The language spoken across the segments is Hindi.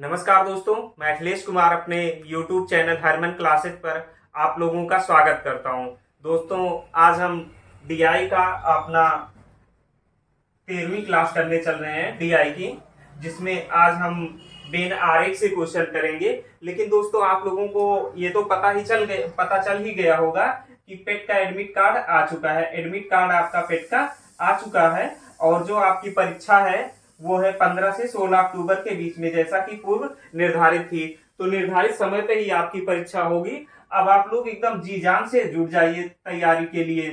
नमस्कार दोस्तों, मैं अखिलेश कुमार अपने YouTube चैनल हरमन क्लासेस पर आप लोगों का स्वागत करता हूं। दोस्तों, आज हम DI का अपना 13वीं क्लास करने चल रहे हैं DI की, जिसमें आज हम वेन आरेख से क्वेश्चन करेंगे। लेकिन दोस्तों, आप लोगों को ये तो पता चल ही गया होगा कि पेट का एडमिट कार्ड आ चुका है। एडमिट कार्ड आपका पेट का आ चुका है और जो आपकी परीक्षा है वो है 15 से 16 अक्टूबर के बीच में, जैसा कि पूर्व निर्धारित थी। तो निर्धारित समय पे ही आपकी परीक्षा होगी। अब आप लोग एकदम जी जान से जुट जाइए तैयारी के लिए,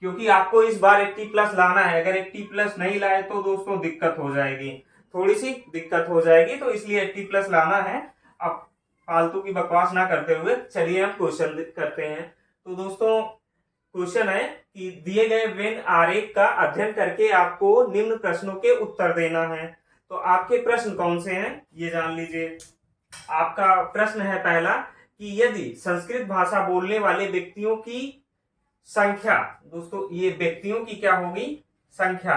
क्योंकि आपको इस बार 80+ लाना है। अगर 80+ नहीं लाए तो दोस्तों दिक्कत हो जाएगी, थोड़ी सी दिक्कत हो जाएगी। तो इसलिए 80+ लाना है। अब फालतू की बकवास ना करते हुए चलिए हम क्वेश्चन करते हैं। तो दोस्तों, क्वेश्चन है कि दिए गए वेन आरेख का अध्ययन करके आपको निम्न प्रश्नों के उत्तर देना है। तो आपके प्रश्न कौन से हैं ये जान लीजिए। आपका प्रश्न है पहला कि यदि संस्कृत भाषा बोलने वाले व्यक्तियों की संख्या, दोस्तों ये व्यक्तियों की क्या होगी? संख्या।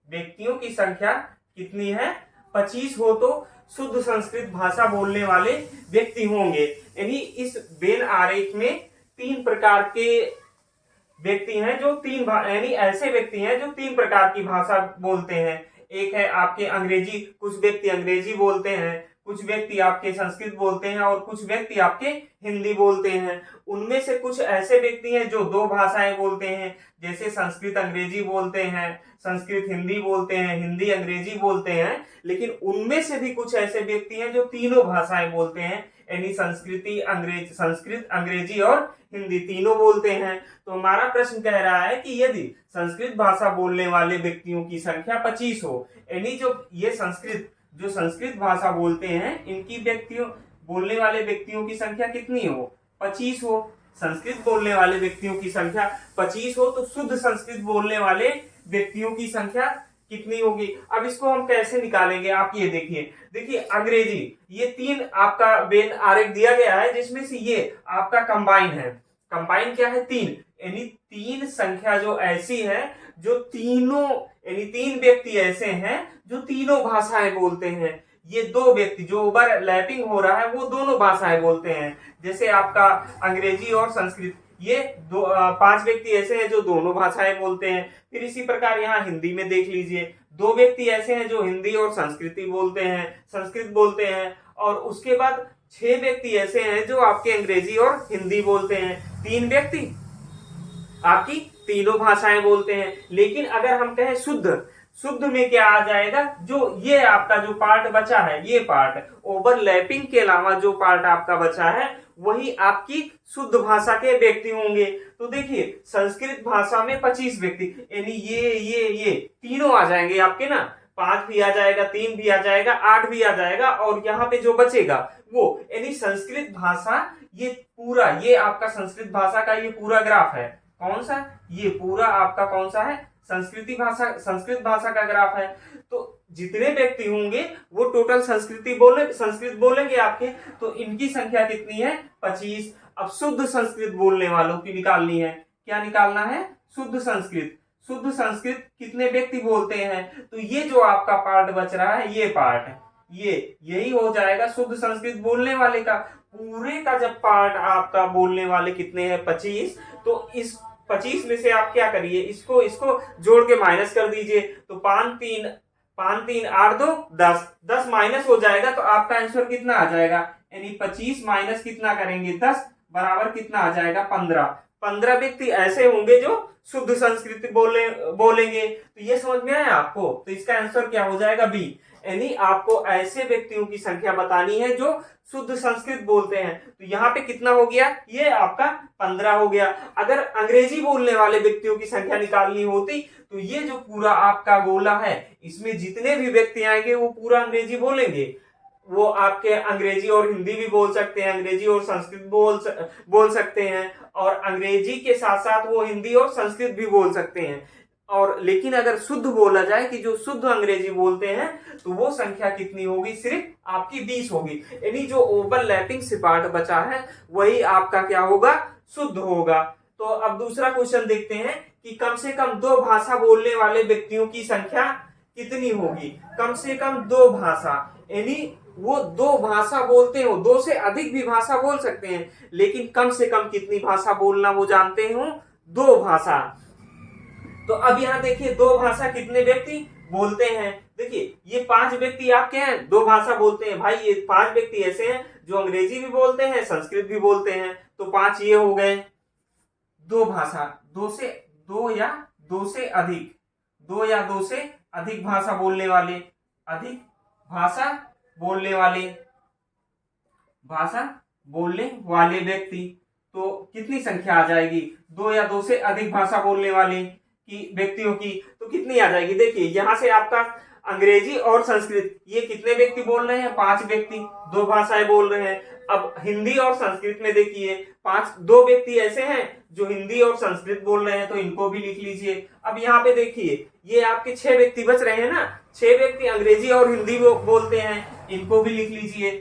व्यक्तियों की संख्या कितनी है? 25 हो तो शुद्ध संस्कृत भाषा बोलने वाले व्यक्ति होंगे। यानी इस वेन आरेख में 3 प्रकार के व्यक्ति हैं जो यानी ऐसे व्यक्ति हैं जो 3 प्रकार की भाषा बोलते हैं। एक है आपके अंग्रेजी, कुछ व्यक्ति अंग्रेजी बोलते हैं, कुछ व्यक्ति आपके संस्कृत बोलते हैं और कुछ व्यक्ति आपके हिंदी बोलते हैं। उनमें से कुछ ऐसे व्यक्ति हैं जो 2 भाषाएं बोलते हैं, जैसे संस्कृत अंग्रेजी बोलते हैं, संस्कृत हिंदी बोलते हैं, हिंदी अंग्रेजी बोलते हैं। लेकिन उनमें से भी कुछ ऐसे व्यक्ति हैं जो तीनों भाषाएं बोलते हैं, यानी संस्कृत अंग्रेजी और हिंदी तीनों बोलते हैं। तो हमारा प्रश्न कह रहा है कि यदि संस्कृत भाषा बोलने वाले व्यक्तियों की संख्या 25 हो, यानी जो संस्कृत भाषा बोलते हैं इनकी बोलने वाले व्यक्तियों की संख्या कितनी हो? 25 हो। संस्कृत बोलने वाले व्यक्तियों की संख्या 25 हो तो शुद्ध संस्कृत बोलने वाले व्यक्तियों की संख्या कितनी होगी? अब इसको हम कैसे निकालेंगे आप ये देखिए अंग्रेजी, ये 3 आपका वेन आरेख दिया गया है, जिसमें से ये आपका कंबाइन है। कंबाइन क्या है? 3। यानी 3 संख्या जो ऐसी है जो तीनों, यानी 3 व्यक्ति ऐसे हैं जो तीनों भाषाएं बोलते हैं। ये 2 व्यक्ति जो ओवरलैपिंग हो रहा है वो दोनों भाषाएं बोलते हैं, जैसे आपका अंग्रेजी और संस्कृत। ये 5 व्यक्ति ऐसे हैं जो दोनों भाषाएं बोलते हैं। फिर इसी प्रकार यहाँ हिंदी में देख लीजिए, 2 व्यक्ति ऐसे हैं जो हिंदी और संस्कृत बोलते हैं। और उसके बाद 6 व्यक्ति ऐसे हैं जो आपके अंग्रेजी और हिंदी बोलते हैं। 3 व्यक्ति आपकी तीनों भाषाएं बोलते हैं। लेकिन अगर हम कहें शुद्ध में क्या आ जाएगा? जो ये आपका जो पार्ट बचा है, ये पार्ट ओवरलैपिंग के अलावा जो पार्ट आपका बचा है वही आपकी शुद्ध भाषा के व्यक्ति होंगे। तो देखिए, संस्कृत भाषा में 25 व्यक्ति, यानी ये तीनों आ जाएंगे आपके ना। 5 भी आ जाएगा, 3 भी आ जाएगा, 8 भी आ जाएगा, और यहाँ पे जो बचेगा वो, यानी संस्कृत भाषा, ये आपका संस्कृत भाषा का ये पूरा ग्राफ है। कौन सा? ये पूरा आपका कौन सा है? संस्कृत भाषा का ग्राफ है। तो जितने व्यक्ति होंगे वो टोटल संस्कृत बोलेंगे आपके। तो इनकी संख्या कितनी है? 25। अब शुद्ध संस्कृत बोलने वालों की निकालनी है। क्या निकालना है? शुद्ध संस्कृत कितने व्यक्ति बोलते हैं? तो ये जो आपका पार्ट बच रहा है, ये पार्ट, यही हो जाएगा शुद्ध संस्कृत बोलने वाले का। पूरे का जब पार्ट आपका बोलने वाले कितने हैं? 25। तो इस 25 में से आप क्या करिए, इसको जोड़ के माइनस कर दीजिए। तो 5 3 8 2 10 माइनस हो जाएगा। तो आपका आंसर कितना आ जाएगा? यानी 25 माइनस कितना करेंगे? 10 बराबर कितना आ जाएगा? 15। 15 व्यक्ति ऐसे होंगे जो शुद्ध संस्कृत बोलेंगे। तो ये समझ में आया आपको? तो इसका आंसर क्या हो जाएगा? बी। यानी आपको ऐसे व्यक्तियों की संख्या बतानी है जो शुद्ध संस्कृत बोलते हैं। तो यहाँ पे कितना हो गया? ये आपका 15 हो गया। अगर अंग्रेजी बोलने वाले व्यक्तियों की संख्या निकालनी होती तो ये जो पूरा आपका गोला है, इसमें जितने भी व्यक्ति आएंगे वो पूरा अंग्रेजी बोलेंगे। वो आपके अंग्रेजी और हिंदी भी बोल सकते हैं, अंग्रेजी और संस्कृत बोल सकते हैं, और अंग्रेजी के साथ साथ वो हिंदी और संस्कृत भी बोल सकते हैं। और लेकिन अगर शुद्ध बोला जाए कि जो शुद्ध अंग्रेजी बोलते हैं, तो वो संख्या कितनी होगी? सिर्फ आपकी 20 होगी। यानी जो ओवरलैपिंग से पार्ट बचा है वही आपका क्या होगा? शुद्ध होगा। तो अब दूसरा क्वेश्चन देखते हैं कि कम से कम 2 भाषा बोलने वाले व्यक्तियों की संख्या कितनी होगी? कम से कम 2 भाषा, यानी वो दो भाषा बोलते हो, दो से अधिक भी भाषा बोल सकते हैं, लेकिन कम से कम कितनी भाषा बोलना वो जानते हो? दो भाषा। तो अब यहाँ देखिए दो भाषा कितने व्यक्ति बोलते हैं? देखिए ये 5 व्यक्ति आपके हैं दो भाषा बोलते हैं। भाई ये 5 व्यक्ति ऐसे हैं जो अंग्रेजी भी बोलते हैं, संस्कृत भी बोलते हैं, तो 5 ये हो गए। दो भाषा, दो या दो से अधिक, दो या दो से अधिक भाषा बोलने वाले, अधिक भाषा बोलने वाले व्यक्ति। तो कितनी संख्या आ जाएगी? दो या दो से अधिक भाषा बोलने वाले की व्यक्तियों की तो कितनी आ जाएगी? देखिए यहां से आपका अंग्रेजी और संस्कृत, ये कितने व्यक्ति बोल रहे हैं? 5 व्यक्ति, दो भाषाएं बोल रहे हैं। अब हिंदी और संस्कृत में देखिए 2 व्यक्ति ऐसे हैं जो हिंदी और संस्कृत बोल रहे हैं, तो इनको भी लिख लीजिए। अब यहाँ पे देखिए ये आपके 6 व्यक्ति बच रहे हैं ना, 6 व्यक्ति अंग्रेजी और हिंदी बोलते हैं, इनको भी लिख लीजिए।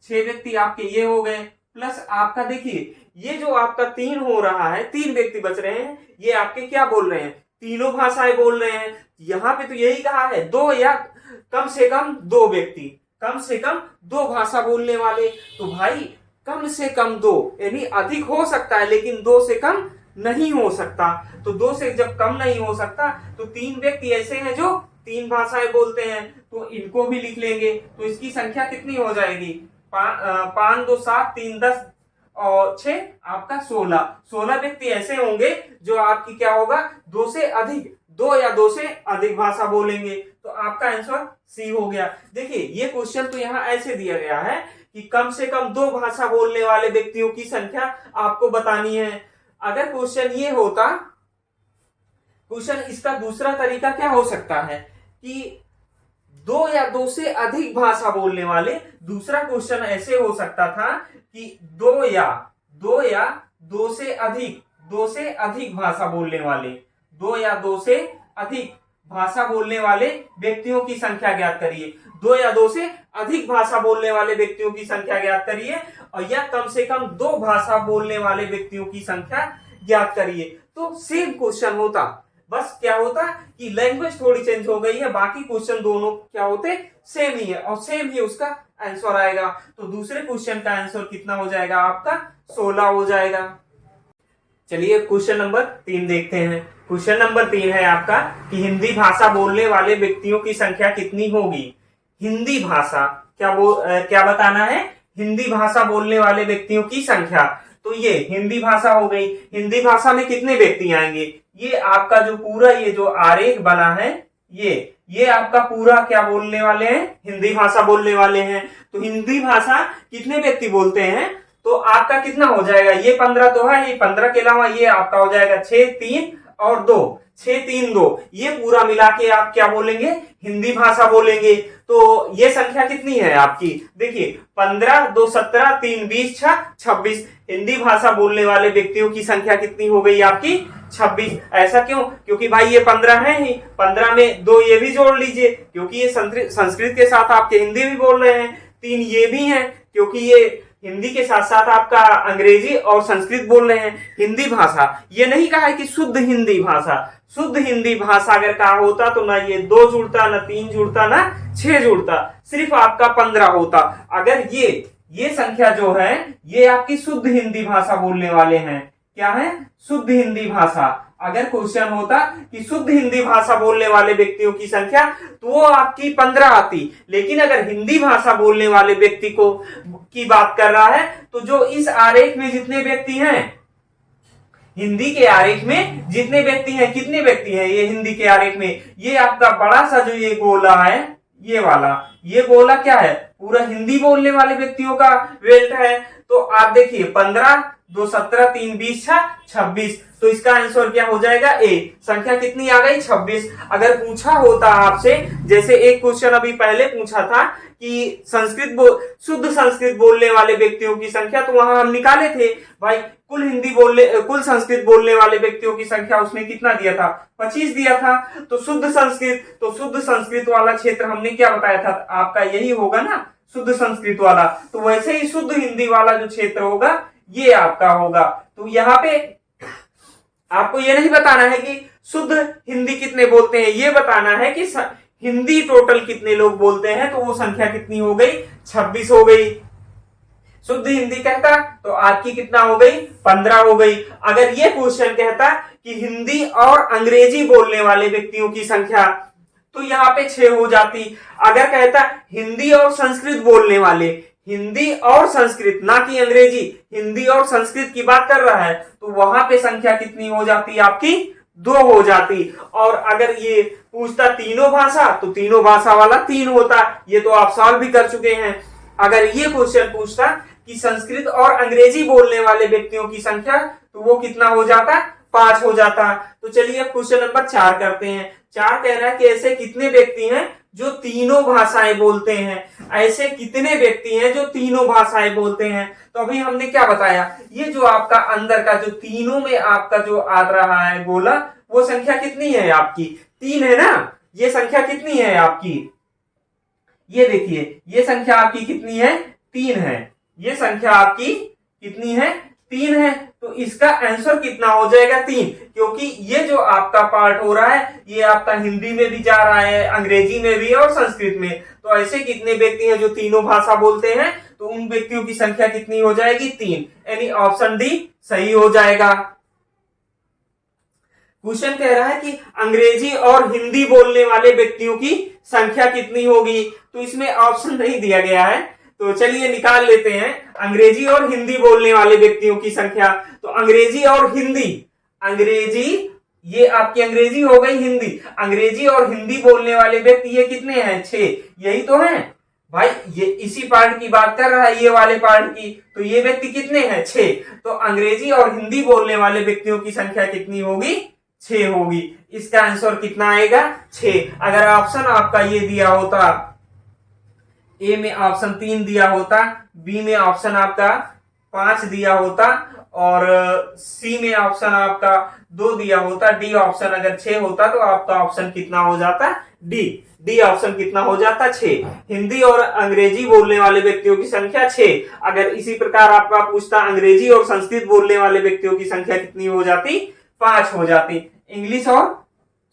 6 व्यक्ति आपके ये हो गए, प्लस आपका देखिए ये जो आपका 3 हो रहा है, 3 व्यक्ति बच रहे हैं, ये आपके क्या बोल रहे हैं? तीनों भाषाएं बोल रहे हैं। यहाँ पे तो यही कहा है दो या कम से कम 2 व्यक्ति, कम से कम 2 भाषा बोलने वाले। तो भाई कम से कम 2 यानी अधिक हो सकता है, लेकिन 2 से कम नहीं हो सकता। तो 2 से जब कम नहीं हो सकता तो 3 व्यक्ति ऐसे हैं जो 3 भाषाएं बोलते हैं, तो इनको भी लिख लेंगे। तो इसकी संख्या कितनी हो जाएगी? 5 2 7 3 10 और 6 आपका 16 व्यक्ति ऐसे होंगे जो आपकी क्या होगा? 2 से अधिक, 2 या 2 से अधिक भाषा बोलेंगे। तो आपका आंसर सी हो गया। देखिए ये क्वेश्चन तो यहाँ ऐसे दिया गया है कि कम से कम 2 भाषा बोलने वाले व्यक्तियों की संख्या आपको बतानी है। अगर क्वेश्चन ये होता, क्वेश्चन इसका दूसरा तरीका क्या हो सकता है कि 2 या 2 से अधिक भाषा बोलने वाले, दूसरा क्वेश्चन ऐसे हो सकता था कि 2 या 2 से अधिक, 2 से अधिक भाषा बोलने वाले, 2 या 2 से अधिक भाषा बोलने वाले व्यक्तियों की संख्या ज्ञात करिए। 2 या 2 से अधिक भाषा बोलने वाले व्यक्तियों की संख्या ज्ञात करिए, और या कम से कम 2 भाषा बोलने वाले व्यक्तियों की संख्या ज्ञात करिए। तो सेम क्वेश्चन होता, बस क्या होता कि लैंग्वेज थोड़ी चेंज हो गई है, बाकी क्वेश्चन दोनों क्या होते? सेम ही है, और सेम ही उसका आंसर आएगा। तो दूसरे क्वेश्चन का आंसर कितना हो जाएगा? आपका 16 हो जाएगा। चलिए क्वेश्चन नंबर 3 देखते हैं। क्वेश्चन नंबर 3 है आपका कि हिंदी भाषा बोलने वाले व्यक्तियों की संख्या कितनी होगी? हिंदी भाषा क्या बताना है? हिंदी भाषा बोलने वाले व्यक्तियों की संख्या। तो ये हिंदी भाषा हो गई। हिंदी भाषा में कितने व्यक्ति आएंगे? ये आपका जो पूरा ये जो आरेख बना है, ये आपका पूरा क्या बोलने वाले हैं? हिंदी भाषा बोलने वाले हैं। तो हिंदी भाषा कितने व्यक्ति बोलते हैं? तो आपका कितना हो जाएगा? ये 15 तो है, ये 15 के अलावा ये आपका हो जाएगा 6 3 और 2, 6 3 2, ये पूरा मिला के आप क्या बोलेंगे? हिंदी भाषा बोलेंगे। तो ये संख्या कितनी है आपकी? देखिए 15 2 17 3 20 6 26। हिंदी भाषा बोलने वाले व्यक्तियों की संख्या कितनी हो गई आपकी? 26। ऐसा क्यों? क्योंकि भाई ये 15 है ही, 15 में 2 ये भी जोड़ लीजिए क्योंकि ये संस्कृत के साथ आपके हिंदी भी बोल रहे हैं, 3 ये भी हैं क्योंकि ये हिंदी के साथ साथ आपका अंग्रेजी और संस्कृत बोल रहे हैं। हिंदी भाषा, ये नहीं कहा है कि शुद्ध हिंदी भाषा। शुद्ध हिंदी भाषा अगर कहा होता तो ना ये 2 जुड़ता, ना 3 जुड़ता, ना 6 जुड़ता, सिर्फ आपका 15 होता। अगर ये संख्या जो है ये आपकी शुद्ध हिंदी भाषा बोलने वाले हैं। क्या है? शुद्ध हिंदी भाषा। अगर क्वेश्चन होता कि शुद्ध हिंदी भाषा बोलने वाले व्यक्तियों की संख्या, तो वो आपकी 15 आती। लेकिन अगर हिंदी भाषा बोलने वाले व्यक्ति की बात कर रहा है, तो जो इस आरेख में जितने व्यक्ति हैं, हिंदी के आरेख में जितने व्यक्ति हैं, कितने व्यक्ति हैं ये हिंदी के आरेख में? ये आपका बड़ा सा जो ये गोला है, ये वाला, ये गोला क्या है? पूरा हिंदी बोलने वाले व्यक्तियों का वेल्ट है। तो आप देखिए 15 2 17 3 20 6 26। तो इसका आंसर क्या हो जाएगा? ए। संख्या कितनी आ गई? 26। अगर पूछा होता आपसे, जैसे एक क्वेश्चन अभी पहले पूछा था कि शुद्ध संस्कृत बोलने वाले व्यक्तियों की संख्या, तो वहां हम निकाले थे भाई कुल संस्कृत बोलने वाले व्यक्तियों की संख्या उसने कितना दिया था? 25 दिया था। तो शुद्ध संस्कृत वाला क्षेत्र हमने क्या बताया था? आपका यही होगा ना, शुद्ध संस्कृत वाला। तो वैसे ही शुद्ध हिंदी वाला जो क्षेत्र होगा ये आपका होगा। तो यहाँ पे आपको ये नहीं बताना है कि शुद्ध हिंदी कितने बोलते हैं, ये बताना है कि हिंदी टोटल कितने लोग बोलते हैं, तो वो संख्या कितनी हो गई, 26 हो गई। शुद्ध हिंदी कहता तो आपकी कितना हो गई, 15 हो गई। अगर ये क्वेश्चन कहता कि हिंदी और अंग्रेजी बोलने वाले व्यक्तियों की संख्या, तो यहाँ पे 6 हो जाती। अगर कहता हिंदी और संस्कृत बोलने वाले, हिंदी और संस्कृत, ना कि अंग्रेजी, हिंदी और संस्कृत की बात कर रहा है, तो वहां पे संख्या कितनी हो जाती, आपकी 2 हो जाती। और अगर ये पूछता तीनों भाषा, तो तीनों भाषा वाला 3 होता। ये तो आप सॉल्व भी कर चुके हैं। अगर ये क्वेश्चन पूछता कि संस्कृत और अंग्रेजी बोलने वाले व्यक्तियों की संख्या, तो वो कितना हो जाता, 5 हो जाता। तो चलिए अब क्वेश्चन नंबर 4 करते हैं। 4 कह रहा है कि ऐसे कितने व्यक्ति हैं जो तीनों भाषाएं बोलते हैं, ऐसे कितने व्यक्ति हैं जो तीनों भाषाएं बोलते हैं। तो अभी हमने क्या बताया, ये जो आपका अंदर का जो तीनों में आपका जो आ रहा है गोला, वो संख्या कितनी है आपकी, 3 है ना। ये संख्या कितनी है आपकी, ये देखिए, ये संख्या आपकी कितनी है, 3 है। ये संख्या आपकी कितनी है, 3 है। तो इसका आंसर कितना हो जाएगा, 3, क्योंकि ये जो आपका पार्ट हो रहा है, ये आपका हिंदी में भी जा रहा है, अंग्रेजी में भी और संस्कृत में। तो ऐसे कितने व्यक्ति हैं जो तीनों भाषा बोलते हैं, तो उन व्यक्तियों की संख्या कितनी हो जाएगी, 3। यानी ऑप्शन डी सही हो जाएगा। क्वेश्चन कह रहा है कि अंग्रेजी और हिंदी बोलने वाले व्यक्तियों की संख्या कितनी होगी, तो इसमें ऑप्शन नहीं दिया गया है, तो चलिए निकाल लेते हैं अंग्रेजी और हिंदी बोलने वाले व्यक्तियों की संख्या। तो अंग्रेजी और हिंदी, अंग्रेजी, ये आपकी अंग्रेजी हो गई, हिंदी, अंग्रेजी और हिंदी बोलने वाले व्यक्ति ये कितने हैं, 6, यही तो है भाई। ये इसी पार्ट की बात कर रहा है, ये वाले पार्ट की। तो ये व्यक्ति कितने हैं, 6। तो अंग्रेजी और हिंदी बोलने वाले व्यक्तियों की संख्या कितनी होगी, 6 होगी। इसका आंसर कितना आएगा, 6। अगर ऑप्शन आपका ये दिया होता, ए में ऑप्शन 3 दिया होता, बी में ऑप्शन आपका 5 दिया होता, और सी में ऑप्शन आपका 2 दिया होता, डी ऑप्शन अगर 6 होता, तो आपका ऑप्शन कितना हो जाता, डी। डी ऑप्शन कितना हो जाता, 6। हिंदी और अंग्रेजी बोलने वाले व्यक्तियों की संख्या 6। अगर इसी प्रकार आपका पूछता अंग्रेजी और संस्कृत बोलने वाले व्यक्तियों की संख्या कितनी हो जाती, 5 हो जाती। इंग्लिश और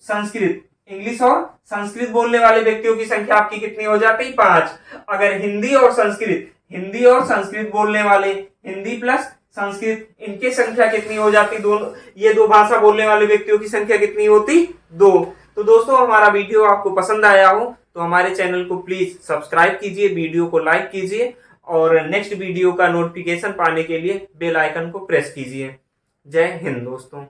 संस्कृत, इंग्लिश और संस्कृत बोलने वाले व्यक्तियों की संख्या आपकी कितनी हो जाती, 5। अगर हिंदी और संस्कृत, हिंदी और संस्कृत बोलने वाले, हिंदी प्लस संस्कृत, इनकी संख्या कितनी हो जाती, दोनों, ये 2 भाषा बोलने वाले व्यक्तियों की संख्या कितनी होती, 2। तो दोस्तों हमारा वीडियो आपको पसंद आया हो तो हमारे चैनल को प्लीज सब्सक्राइब कीजिए, वीडियो को लाइक कीजिए, और नेक्स्ट वीडियो का नोटिफिकेशन पाने के लिए बेल आइकन को प्रेस कीजिए। जय हिंद दोस्तों।